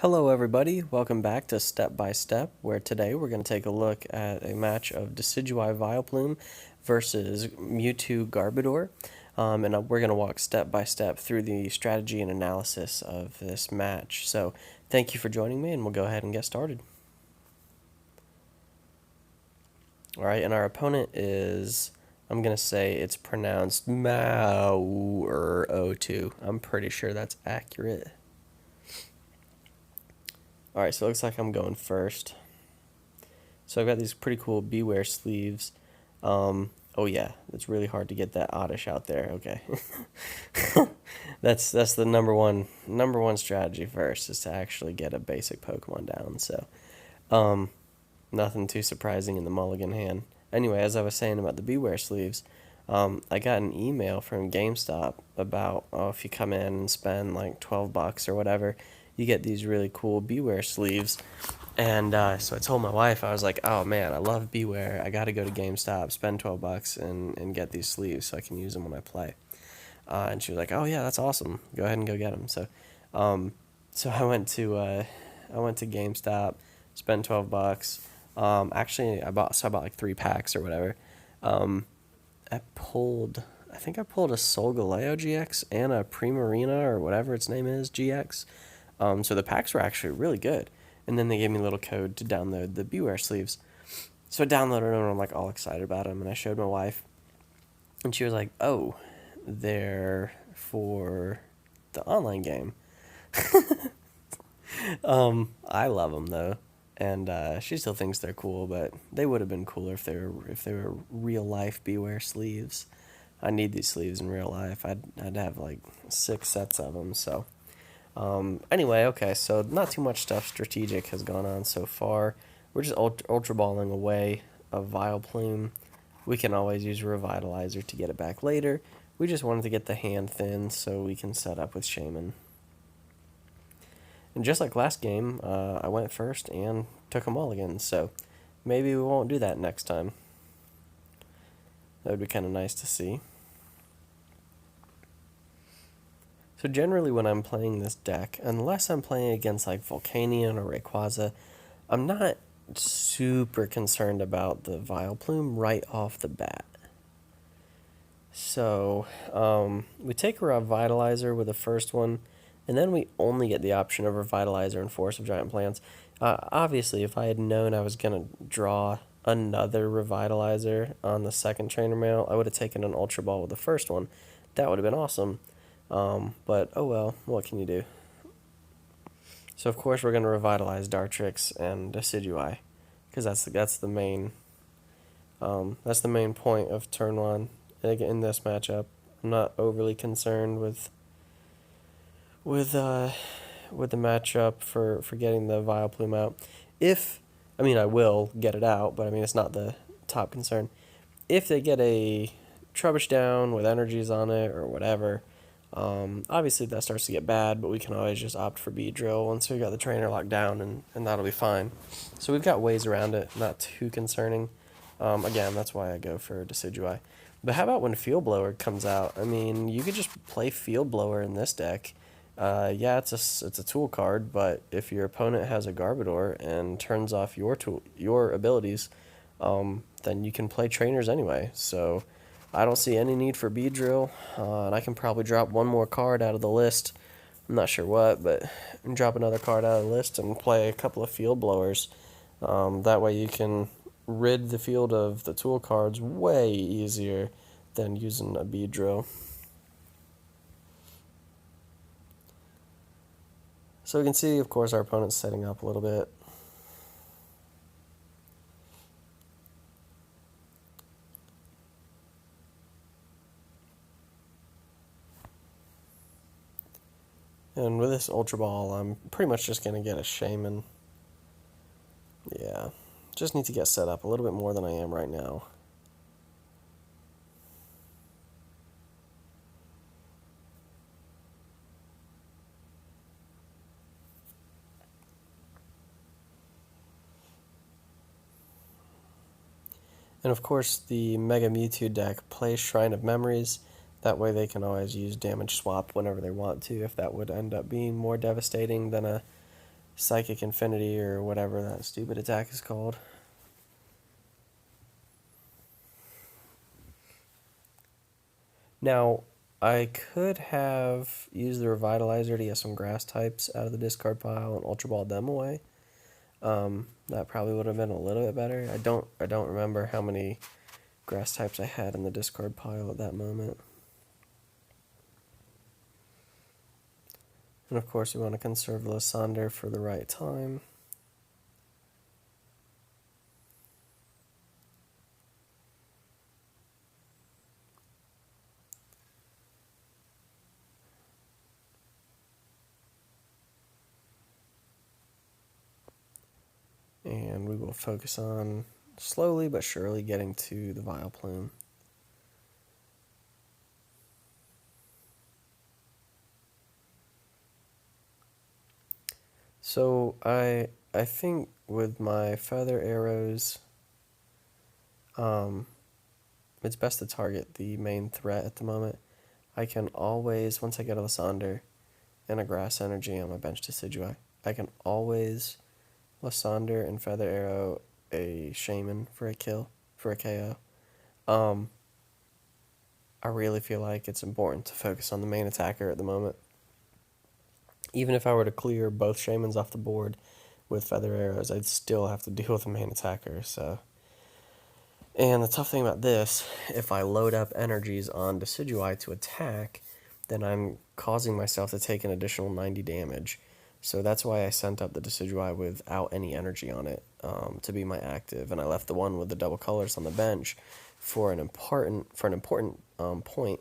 Hello everybody, welcome back to Step by Step, where today we're going to take a look at a match of Decidueye Vileplume versus Mewtwo Garbodor, and we're going to walk step by step through the strategy and analysis of this match. So thank you for joining me, and we'll go ahead and get started. Alright, and our opponent is, I'm going to say it's pronounced Mewtwo. I'm pretty sure that's accurate. Alright, so it looks like I'm going first. So I've got these pretty cool Beware sleeves. Oh yeah, it's really hard to get that Oddish out there. Okay. That's the number one strategy first, is to actually get a basic Pokemon down. So nothing too surprising in the mulligan hand. Anyway, as I was saying about the Beware sleeves, I got an email from GameStop about, if you come in and spend like $12 or whatever, you get these really cool Beware sleeves. And so I told my wife, I was like, oh man, I love Beware. I got to go to GameStop, spend $12 and get these sleeves so I can use them when I play. And she was like, oh yeah, that's awesome. Go ahead and go get them. So I went to GameStop, spent $12. Actually, I bought like 3 packs or whatever. I think I pulled a Solgaleo GX and a Primarina or whatever its name is GX. So the packs were actually really good. And then they gave me a little code to download the Beware sleeves. So I downloaded them and I'm like all excited about them. And I showed my wife. And she was like, oh, they're for the online game. I love them though. And she still thinks they're cool, but they would have been cooler if they were real life Beware sleeves. I need these sleeves in real life. I'd have like 6 sets of them. So anyway, okay. So not too much stuff strategic has gone on so far. We're just ultra balling away a Vileplume. We can always use a Revitalizer to get it back later. We just wanted to get the hand thin so we can set up with Shaman. And just like last game, I went first and took a mulligan, so maybe we won't do that next time. That would be kind of nice to see. So generally when I'm playing this deck, unless I'm playing against like Volcanion or Rayquaza, I'm not super concerned about the Vileplume right off the bat. So we take a Revitalizer with the first one, and then we only get the option of Revitalizer and Force of Giant Plants. Obviously, if I had known I was going to draw another Revitalizer on the second Trainer Mail, I would have taken an Ultra Ball with the first one. That would have been awesome. But, oh well, what can you do? So, of course, we're going to Revitalize Dartrix and Decidueye, because that's the main point of turn 1 in this matchup. I'm not overly concerned with the matchup for getting the Vileplume out. I will get it out, but it's not the top concern. If they get a Trubbish down with energies on it or whatever, obviously that starts to get bad, but we can always just opt for Beedrill once we got the trainer locked down, and that'll be fine. So we've got ways around it, not too concerning. Again, that's why I go for Decidueye. But how about when Field Blower comes out? You could just play Field Blower in this deck. Yeah, it's a tool card, but if your opponent has a Garbodor and turns off your abilities, then you can play trainers anyway. So I don't see any need for Beedrill, and I can probably drop one more card out of the list. I'm not sure what, but drop another card out of the list and play a couple of Field Blowers. That way you can rid the field of the tool cards way easier than using a Beedrill. So we can see, of course, our opponent's setting up a little bit. And with this Ultra Ball, I'm pretty much just going to get a Shaman. Yeah, just need to get set up a little bit more than I am right now. And of course, the Mega Mewtwo deck plays Shrine of Memories. That way they can always use Damage Swap whenever they want to, if that would end up being more devastating than a Psychic Infinity or whatever that stupid attack is called. Now, I could have used the Revitalizer to get some grass types out of the discard pile and Ultra Ball them away. That probably would have been a little bit better. I don't remember how many grass types I had in the discard pile at that moment. And of course we want to conserve Lysander for the right time. And we will focus on slowly but surely getting to the Vileplume. So I think with my feather arrows, it's best to target the main threat at the moment. I can always, once I get a Lysander and a grass energy on my bench Decidueye, I can always Lysander and feather arrow a shaman for a kill, for a KO. I really feel like it's important to focus on the main attacker at the moment. Even if I were to clear both shamans off the board with feather arrows, I'd still have to deal with the main attacker, so. And the tough thing about this, if I load up energies on Decidueye to attack, then I'm causing myself to take an additional 90 damage. So that's why I sent up the Decidueye without any energy on it to be my active, and I left the one with the double colors on the bench for an important point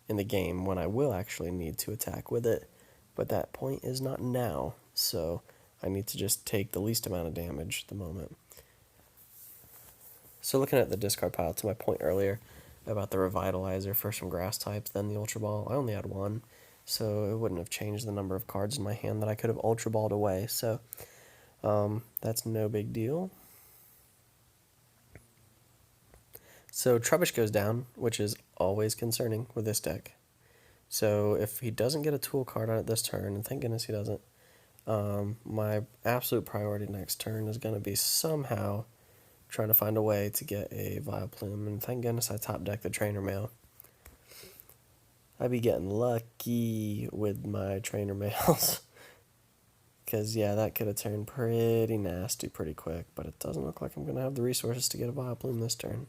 in the game when I will actually need to attack with it. But that point is not now, so I need to just take the least amount of damage at the moment. So looking at the discard pile, to my point earlier about the Revitalizer for some grass types, then the Ultra Ball, I only had one, so it wouldn't have changed the number of cards in my hand that I could have Ultra Balled away, so that's no big deal. So Trubbish goes down, which is always concerning with this deck. So if he doesn't get a tool card on it this turn, and thank goodness he doesn't, my absolute priority next turn is going to be somehow trying to find a way to get a Vileplume, and thank goodness I top deck the Trainer Mail. I'd be getting lucky with my Trainer Mails. Because, yeah, that could have turned pretty nasty pretty quick, but it doesn't look like I'm going to have the resources to get a Vileplume this turn.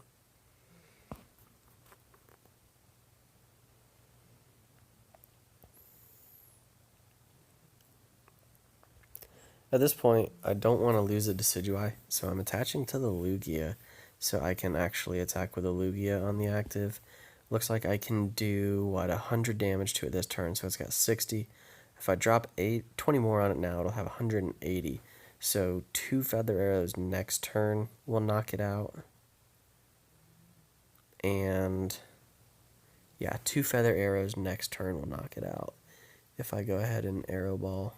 At this point, I don't want to lose a Decidueye, so I'm attaching to the Lugia so I can actually attack with a Lugia on the active. Looks like I can do, 100 damage to it this turn, so it's got 60. If I drop 20 more on it now, it'll have 180. So 2 feather arrows next turn will knock it out. And, yeah, 2 feather arrows next turn will knock it out if I go ahead and arrow ball.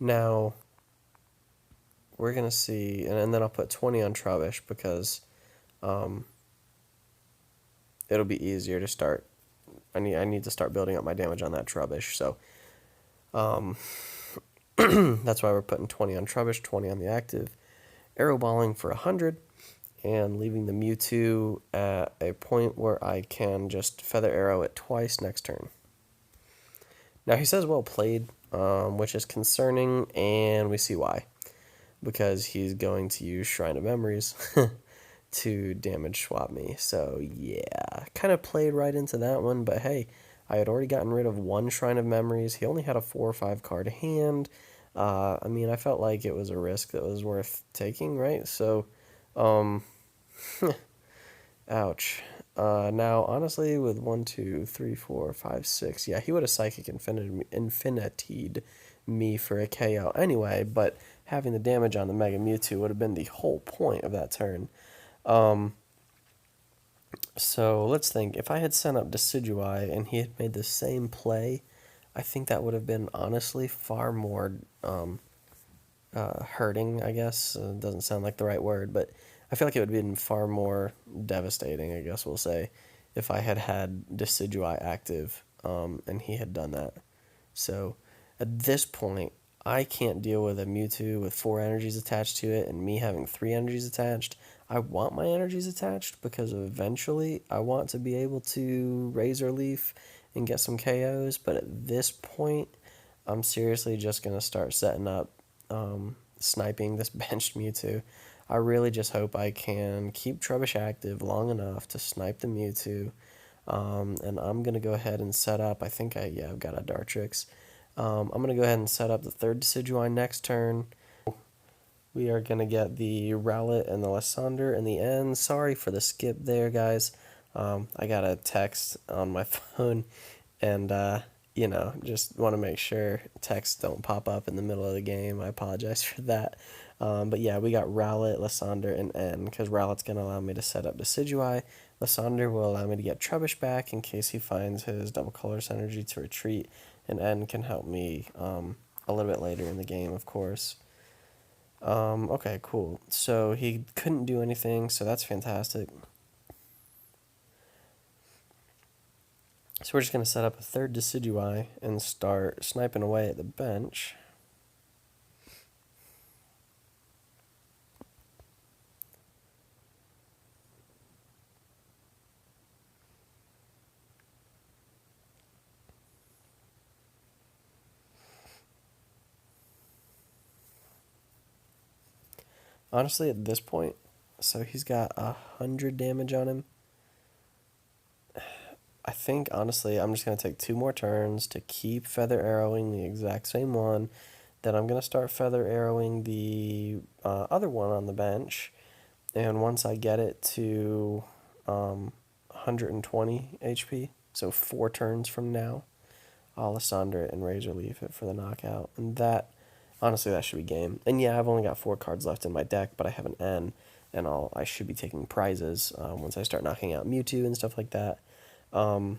Now, we're going to see, and then I'll put 20 on Trubbish because it'll be easier to start. I need to start building up my damage on that Trubbish, so that's why we're putting 20 on Trubbish, 20 on the active, arrow balling for 100, and leaving the Mewtwo at a point where I can just feather arrow it twice next turn. Now he says well played, which is concerning, and we see why. Because he's going to use Shrine of Memories to damage swap me. So yeah, kind of played right into that one, but hey, I had already gotten rid of one Shrine of Memories. He only had a 4 or 5 card hand. I mean, I felt like it was a risk that was worth taking, right? So, ouch. Now, honestly, with 1, 2, 3, 4, 5, 6, yeah, he would have Psychic Infinitied me for a KO anyway, but having the damage on the Mega Mewtwo would have been the whole point of that turn. So let's think. If I had sent up Decidueye and he had made the same play, I think that would have been honestly far more hurting, I guess. Doesn't sound like the right word, but I feel like it would have been far more devastating, I guess we'll say, if I had had Decidueye active, and he had done that. So at this point, I can't deal with a Mewtwo with 4 energies attached to it and me having 3 energies attached. I want my energies attached because eventually I want to be able to Razor Leaf and get some KOs. But at this point, I'm seriously just going to start setting up, sniping this benched Mewtwo. I really just hope I can keep Trubbish active long enough to snipe the Mewtwo. And I'm going to go ahead and set up, I've got a Dartrix. I'm going to go ahead and set up the third Decidueye next turn. We are going to get the Rowlet and the Lysander in the end. Sorry for the skip there, guys. I got a text on my phone, and, just want to make sure texts don't pop up in the middle of the game. I apologize for that. But yeah, we got Rowlet, Lysander, and N, because Rowlet's going to allow me to set up Decidueye. Lysander will allow me to get Trubbish back in case he finds his double colorless energy to retreat, and N can help me a little bit later in the game, of course. Okay, cool. So he couldn't do anything, so that's fantastic. So we're just going to set up a third Decidueye and start sniping away at the bench. Honestly, at this point, so he's got 100 damage on him. I think, honestly, I'm just going to take 2 more turns to keep Feather Arrowing the exact same one. Then I'm going to start Feather Arrowing the other one on the bench. And once I get it to 120 HP, so 4 turns from now, I'll Lysandre it and Razor Leaf it for the knockout. And that, honestly, that should be game. And yeah, I've only got 4 cards left in my deck, but I have an N, and I should be taking prizes once I start knocking out Mewtwo and stuff like that. And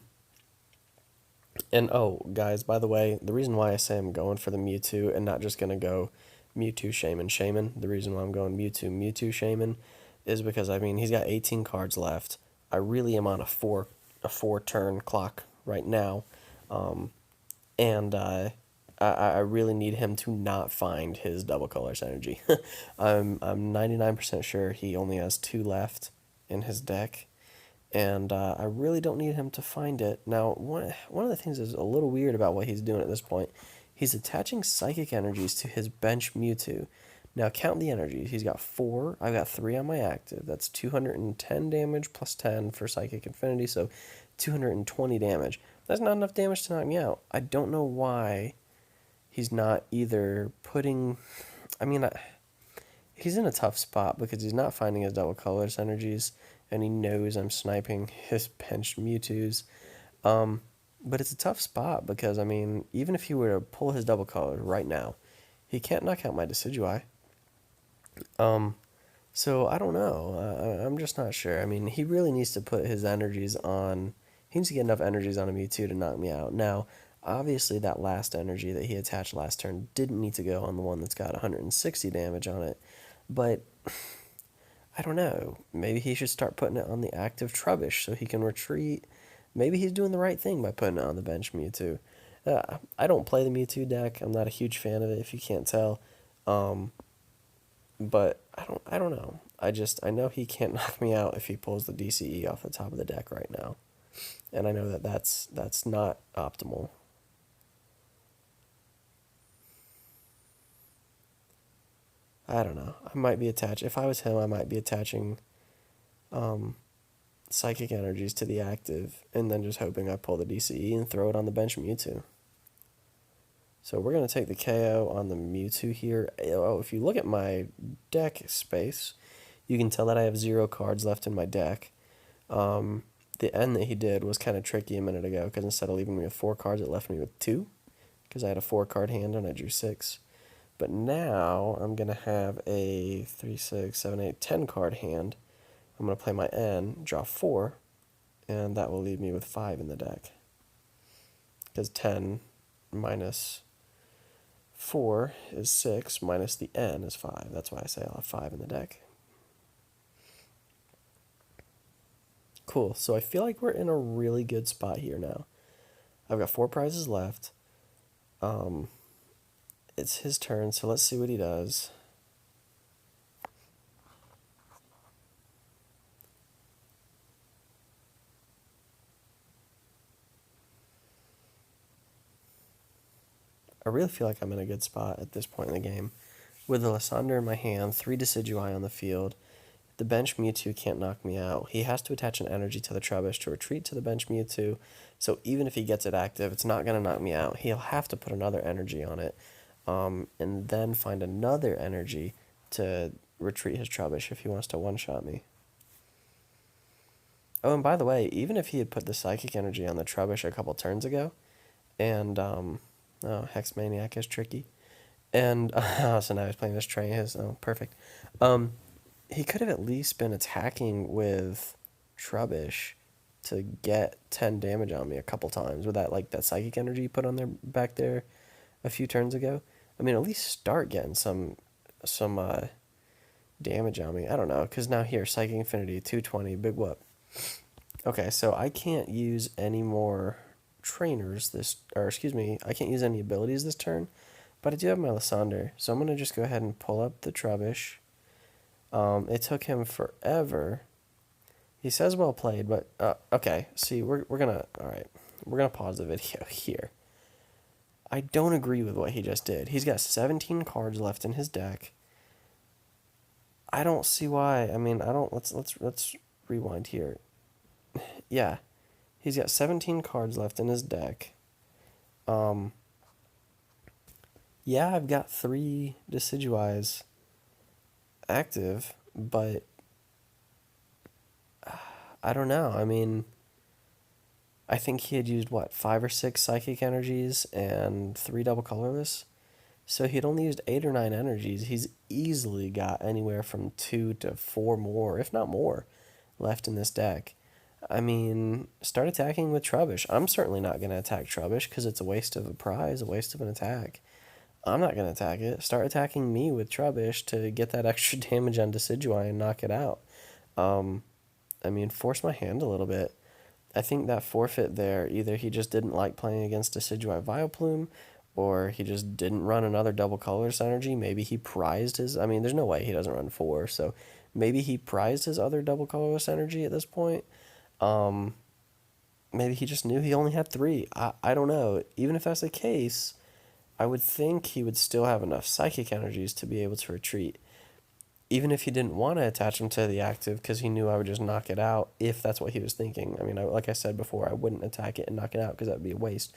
oh, guys, by the way, the reason why I say I'm going for the Mewtwo and not just going to go Mewtwo Shaman, the reason why I'm going Mewtwo Shaman is because, I mean, he's got 18 cards left. I really am on a four turn clock right now. And I really need him to not find his double colors energy. I'm 99% sure he only has 2 left in his deck, and I really don't need him to find it. Now, one of the things is a little weird about what he's doing at this point. He's attaching psychic energies to his bench Mewtwo. Now, count the energies. He's got 4. I've got 3 on my active. That's 210 damage plus 10 for Psychic Infinity, so 220 damage. That's not enough damage to knock me out. I don't know why he's not either putting... I mean, he's in a tough spot because he's not finding his double colors energies, and he knows I'm sniping his benched Mewtwo's. But it's a tough spot because, I mean, even if he were to pull his double color right now, he can't knock out my Decidueye. So I don't know. I'm just not sure. I mean, he really needs to put his energies on... He needs to get enough energies on a Mewtwo to knock me out. Now, obviously, that last energy that he attached last turn didn't need to go on the one that's got 160 damage on it. But, I don't know. Maybe he should start putting it on the active Trubbish so he can retreat. Maybe he's doing the right thing by putting it on the bench Mewtwo. I don't play the Mewtwo deck. I'm not a huge fan of it, if you can't tell. But I don't know. I know he can't knock me out if he pulls the DCE off the top of the deck right now. And I know that that's not optimal. I don't know. I might be attached. If I was him, I might be attaching psychic energies to the active and then just hoping I pull the DCE and throw it on the bench Mewtwo. So we're going to take the KO on the Mewtwo here. Oh, if you look at my deck space, you can tell that I have 0 cards left in my deck. The end that he did was kind of tricky a minute ago because instead of leaving me with 4 cards, it left me with 2 because I had a 4-card hand and I drew 6. But now I'm going to have a 3, 6, 7, 8, 10-card hand. I'm going to play my N, draw 4, and that will leave me with 5 in the deck. Because 10 minus 4 is 6, minus the N is 5. That's why I say I'll have 5 in the deck. cool. So I feel like we're in a really good spot here now. I've got 4 prizes left. Um, it's his turn, so let's see what he does. I really feel like I'm in a good spot at this point in the game. With the Lysander in my hand, 3 Decidueye on the field, the bench Mewtwo can't knock me out. He has to attach an energy to the Trubbish to retreat to the bench Mewtwo, so even if he gets it active, it's not going to knock me out. He'll have to put another energy on it, and then find another energy to retreat his Trubbish if he wants to one-shot me. Oh, and by the way, even if he had put the Psychic energy on the Trubbish a couple turns ago, and, oh, Hex Maniac is tricky. And so now he's playing this train. Oh, perfect. Um, he could have at least been attacking with Trubbish to get 10 damage on me a couple times with that that psychic energy he put on there back there a few turns ago. I mean, at least start getting some damage on me. I don't know, cuz now here Psychic Infinity 220 big whoop. Okay, so I can't use any more trainers or excuse me, I can't use any abilities this turn. But I do have my Lysander, so I'm going to just go ahead and pull up the Trubbish. It took him forever. He says well played, but, okay, see, we're going to, alright, we're going to pause the video here. I don't agree with what he just did. He's got 17 cards left in his deck. I don't see why. I mean, I don't, let's rewind here. Yeah, he's got 17 cards left in his deck. Yeah, I've got 3 Decidueyes active, but I don't know. I mean, I think he had used, what, 5 or 6 psychic energies and 3 double colorless? So he had only used 8 or 9 energies. He's easily got anywhere from 2 to 4 more, if not more, left in this deck. I mean, start attacking with Trubbish. I'm certainly not going to attack Trubbish because it's a waste of a prize, a waste of an attack. I'm not going to attack it. Start attacking me with Trubbish to get that extra damage on Decidueye and knock it out. I mean, force my hand a little bit. I think that forfeit there, either he just didn't like playing against Decidueye Vileplume, or he just didn't run another double colorless energy. Maybe he prized his... I mean, there's no way he doesn't run 4, so maybe he prized his other double colorless energy at this point. Maybe he just knew he only had 3. I don't know. Even if that's the case, I would think he would still have enough psychic energies to be able to retreat. Even if he didn't want to attach them to the active because he knew I would just knock it out, if that's what he was thinking. I mean, like I said before, I wouldn't attack it and knock it out because that would be a waste.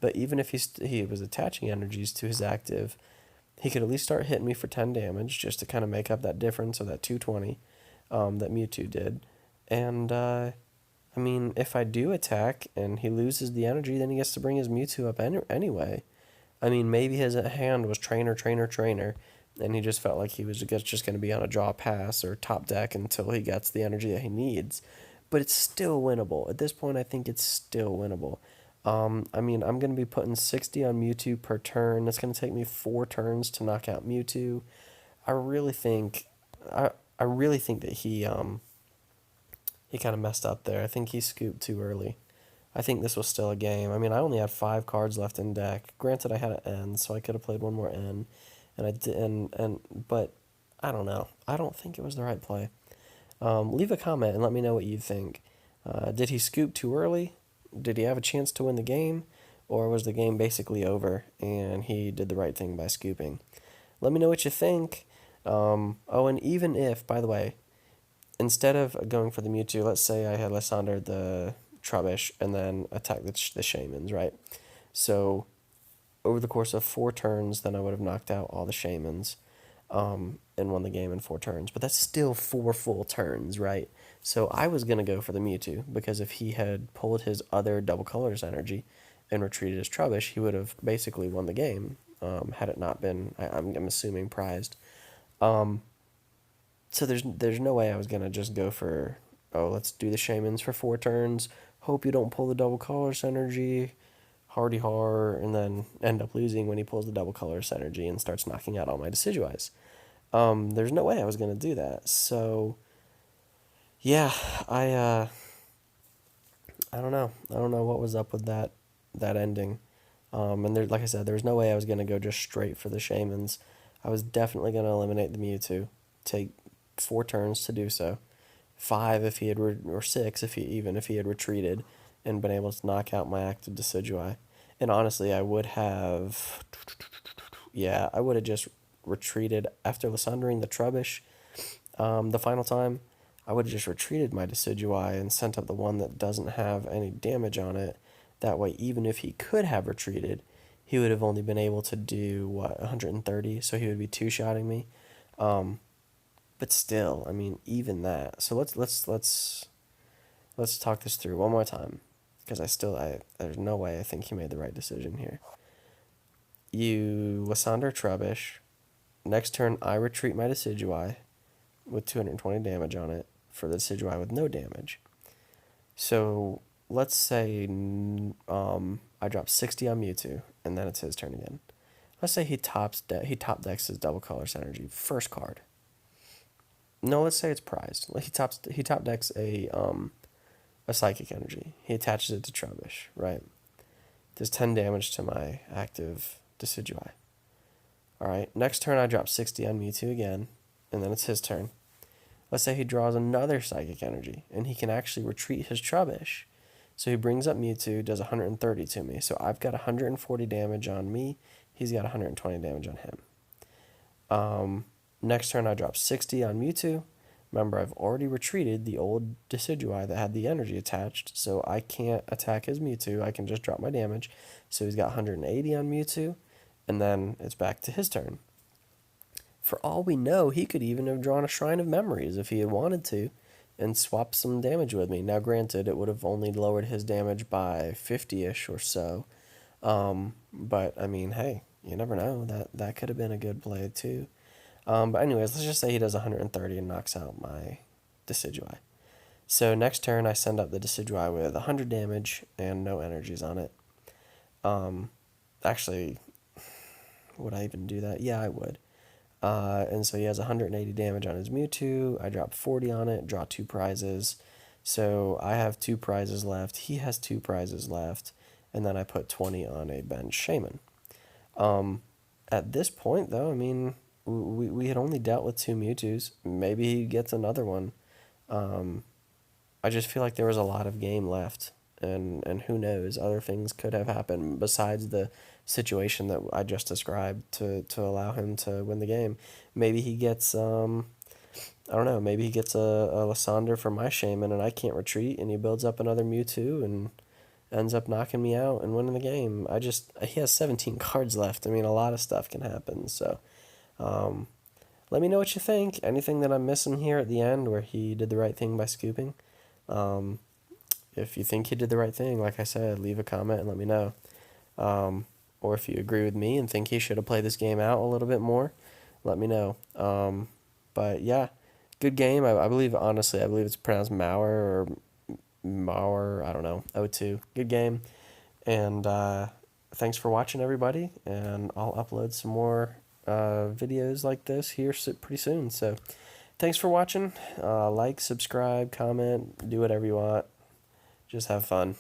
But even if he was attaching energies to his active, he could at least start hitting me for 10 damage just to kind of make up that difference of that 220 that Mewtwo did. And, I mean, if I do attack and he loses the energy, then he gets to bring his Mewtwo up anyway. I mean, maybe his hand was trainer, trainer, trainer, and he just felt like he was just going to be on a draw pass or top deck until he gets the energy that he needs. But it's still winnable. At this point, I think it's still winnable. I mean, I'm going to be putting 60 on Mewtwo per turn. It's going to take me 4 turns to knock out Mewtwo. I really think that he kind of messed up there. I think he scooped too early. I think this was still a game. I mean, I only had 5 cards left in deck. Granted, I had an N, so I could have played one more N, and I did. But I don't know. I don't think it was the right play. Leave a comment and let me know what you think. Did he scoop too early? Did he have a chance to win the game, or was the game basically over and he did the right thing by scooping? Let me know what you think. Oh, and even if, by the way, instead of going for the Mewtwo, let's say I had Lysander the Trubbish and then attack the Shamans, right? So over the course of 4 turns, then I would have knocked out all the Shamans and won the game in 4 turns. But that's still 4 full turns, right? So I was going to go for the Mewtwo because if he had pulled his other double colors energy and retreated his Trubbish, he would have basically won the game had it not been, I'm assuming, prized. So there's no way I was going to just go for, oh, let's do the Shamans for 4 turns, hope you don't pull the double colors energy, hardy har, and then end up losing when he pulls the double colors energy and starts knocking out all my Decidueyes. There's no way I was going to do that. So, yeah, I I don't know. I don't know what was up with that ending. And there, like I said, there was no way I was gonna go just straight for the Shamans. I was definitely gonna eliminate the Mewtwo. Take 4 turns to do so. 5 if he had or 6 if he had retreated and been able to knock out my active Decidueye. And honestly, I would have, yeah, I would have just retreated after Lysandering the Trubbish. The final time, I would have just retreated my Decidueye and sent up the one that doesn't have any damage on it. That way, even if he could have retreated, he would have only been able to do what, 130, so he would be two-shotting me. But still, I mean, even that. So let's talk this through one more time, because there's no way I think he made the right decision here. You Lysander Trubbish. Next turn, I retreat my Decidueye with 220 damage on it for the Decidueye with no damage. So let's say I drop 60 on Mewtwo, and then it's his turn again. Let's say he top decks his Double Colorless Energy first card. No, let's say it's prized. He top decks a Psychic Energy. He attaches it to Trubbish, right? Does 10 damage to my active Decidueye. Alright, next turn I drop 60 on Mewtwo again, and then it's his turn. Let's say he draws another Psychic Energy, and he can actually retreat his Trubbish. So he brings up Mewtwo, does 130 to me. So I've got 140 damage on me, he's got 120 damage on him. Next turn I drop 60 on Mewtwo. Remember, I've already retreated the old Decidueye that had the energy attached, so I can't attack his Mewtwo. I can just drop my damage. So he's got 180 on Mewtwo, and then it's back to his turn. For all we know, he could even have drawn a Shrine of Memories if he had wanted to, and swapped some damage with me. Now, granted, it would have only lowered his damage by 50-ish or so, but, I mean, hey, you never know. That could have been a good play, too. But anyways, let's just say he does 130 and knocks out my Decidueye. So next turn, I send up the Decidueye with 100 damage and no energies on it. Actually, would I even do that? Yeah, I would. And so he has 180 damage on his Mewtwo. I drop 40 on it, draw 2 prizes. So I have 2 prizes left. He has 2 prizes left. And then I put 20 on a bench Shaman. At this point, though, I mean, we had only dealt with 2 Mewtwo's. Maybe he gets another one. I just feel like there was a lot of game left. And who knows, other things could have happened besides the situation that I just described to allow him to win the game. Maybe he gets, I don't know, maybe he gets a Lysander for my Shaman and I can't retreat, and he builds up another Mewtwo and ends up knocking me out and winning the game. He has 17 cards left. I mean, a lot of stuff can happen, so let me know what you think. Anything that I'm missing here at the end where he did the right thing by scooping. If you think he did the right thing, like I said, leave a comment and let me know. Or if you agree with me and think he should have played this game out a little bit more, let me know. But yeah, good game. I believe, honestly, I believe it's pronounced Mauer or Mauer, I don't know, O2. Good game. And thanks for watching, everybody. And I'll upload some more videos like this here pretty soon. So thanks for watching. Like, subscribe, comment, do whatever you want. Just have fun.